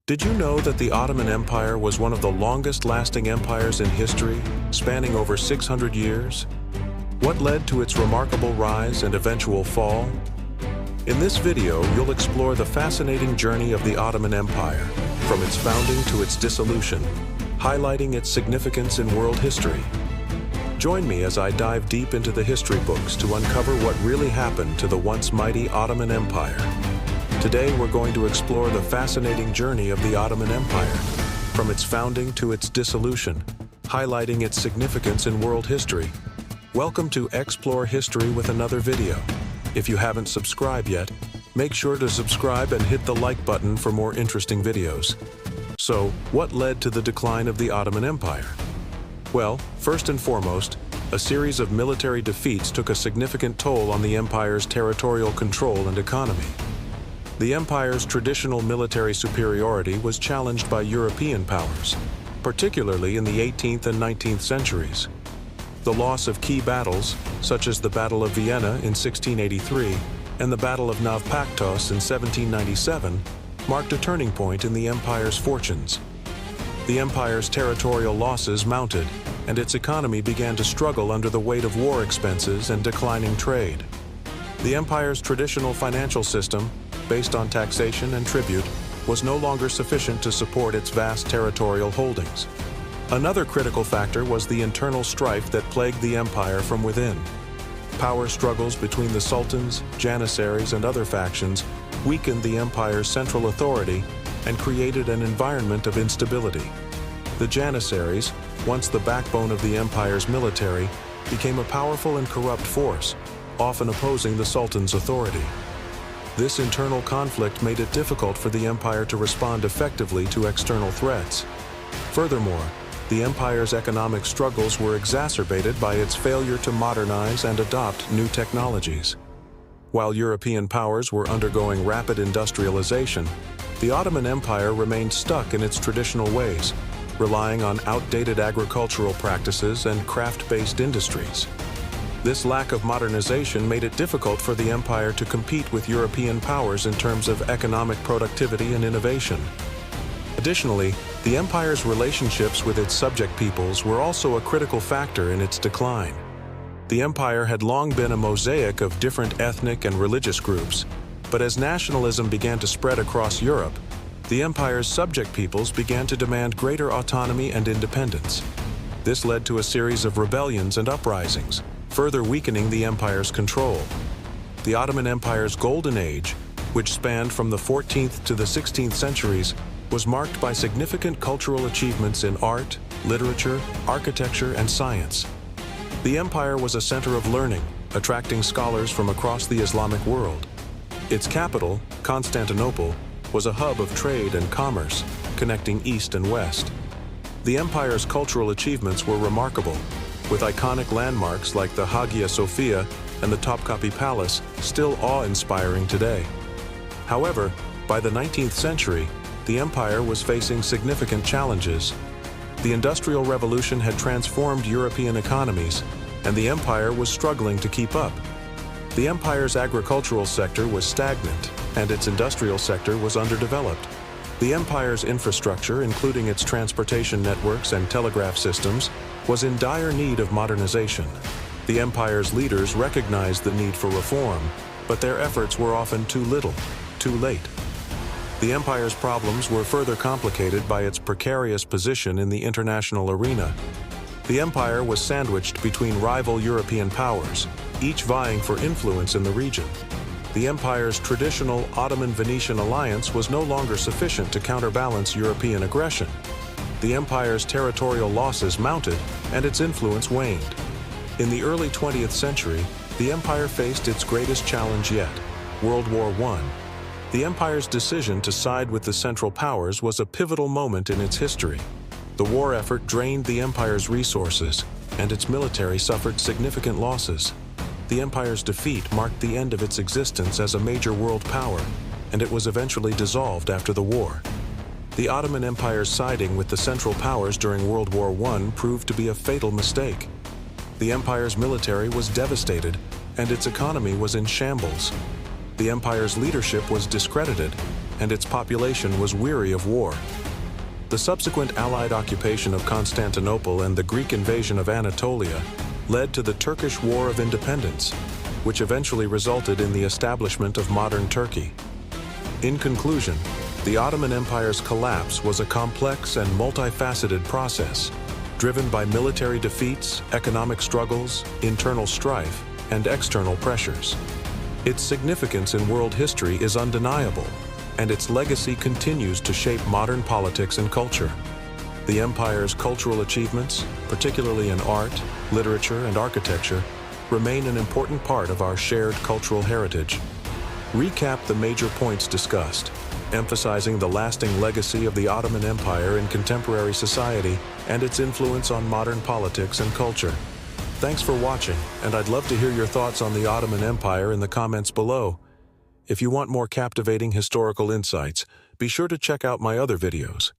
Did you know that the Ottoman Empire was one of the longest-lasting empires in history, spanning over 600 years? What led to its remarkable rise and eventual fall? In this video, you'll explore the fascinating journey of the Ottoman Empire, from its founding to its dissolution, highlighting its significance in world history. Join me as I dive deep into the history books to uncover what really happened to the once mighty Ottoman Empire. Today, we're going to explore the fascinating journey of the Ottoman Empire, from its founding to its dissolution, highlighting its significance in world history. Welcome to X-plore History with another video. If you haven't subscribed yet, make sure to subscribe and hit the like button for more interesting videos. So, what led to the decline of the Ottoman Empire? Well, first and foremost, a series of military defeats took a significant toll on the empire's territorial control and economy. The empire's traditional military superiority was challenged by European powers, particularly in the 18th and 19th centuries. The loss of key battles, such as the Battle of Vienna in 1683 and the Battle of Navpaktos in 1797, marked a turning point in the empire's fortunes. The empire's territorial losses mounted, and its economy began to struggle under the weight of war expenses and declining trade. The empire's traditional financial system, based on taxation and tribute, was no longer sufficient to support its vast territorial holdings. Another critical factor was the internal strife that plagued the empire from within. Power struggles between the sultans, janissaries, and other factions weakened the empire's central authority and created an environment of instability. The janissaries, once the backbone of the empire's military, became a powerful and corrupt force, often opposing the sultan's authority. This internal conflict made it difficult for the empire to respond effectively to external threats. Furthermore, the empire's economic struggles were exacerbated by its failure to modernize and adopt new technologies. While European powers were undergoing rapid industrialization, the Ottoman Empire remained stuck in its traditional ways, relying on outdated agricultural practices and craft-based industries. This lack of modernization made it difficult for the empire to compete with European powers in terms of economic productivity and innovation. Additionally, the empire's relationships with its subject peoples were also a critical factor in its decline. The empire had long been a mosaic of different ethnic and religious groups, but as nationalism began to spread across Europe, the empire's subject peoples began to demand greater autonomy and independence. This led to a series of rebellions and uprisings, further weakening the empire's control. The Ottoman Empire's golden age, which spanned from the 14th to the 16th centuries, was marked by significant cultural achievements in art, literature, architecture, and science. The empire was a center of learning, attracting scholars from across the Islamic world. Its capital, Constantinople, was a hub of trade and commerce, connecting East and West. The empire's cultural achievements were remarkable, with iconic landmarks like the Hagia Sophia and the Topkapi Palace still awe-inspiring today. However, by the 19th century, the empire was facing significant challenges. The Industrial Revolution had transformed European economies, and the empire was struggling to keep up. The empire's agricultural sector was stagnant, and its industrial sector was underdeveloped. The empire's infrastructure, including its transportation networks and telegraph systems, was in dire need of modernization. The empire's leaders recognized the need for reform, but their efforts were often too little, too late. The empire's problems were further complicated by its precarious position in the international arena. The empire was sandwiched between rival European powers, each vying for influence in the region. The empire's traditional Ottoman-Venetian alliance was no longer sufficient to counterbalance European aggression. The empire's territorial losses mounted, and its influence waned. In the early 20th century, the empire faced its greatest challenge yet, World War I. The empire's decision to side with the Central Powers was a pivotal moment in its history. The war effort drained the empire's resources, and its military suffered significant losses. The empire's defeat marked the end of its existence as a major world power, and it was eventually dissolved after the war. The Ottoman Empire's siding with the Central Powers during World War I proved to be a fatal mistake. The empire's military was devastated, and its economy was in shambles. The empire's leadership was discredited, and its population was weary of war. The subsequent Allied occupation of Constantinople and the Greek invasion of Anatolia led to the Turkish War of Independence, which eventually resulted in the establishment of modern Turkey. In conclusion, the Ottoman Empire's collapse was a complex and multifaceted process, driven by military defeats, economic struggles, internal strife, and external pressures. Its significance in world history is undeniable, and its legacy continues to shape modern politics and culture. The empire's cultural achievements, particularly in art, literature, and architecture, remain an important part of our shared cultural heritage. Recap the major points discussed, emphasizing the lasting legacy of the Ottoman Empire in contemporary society and its influence on modern politics and culture. Thanks for watching, and I'd love to hear your thoughts on the Ottoman Empire in the comments below. If you want more captivating historical insights, be sure to check out my other videos.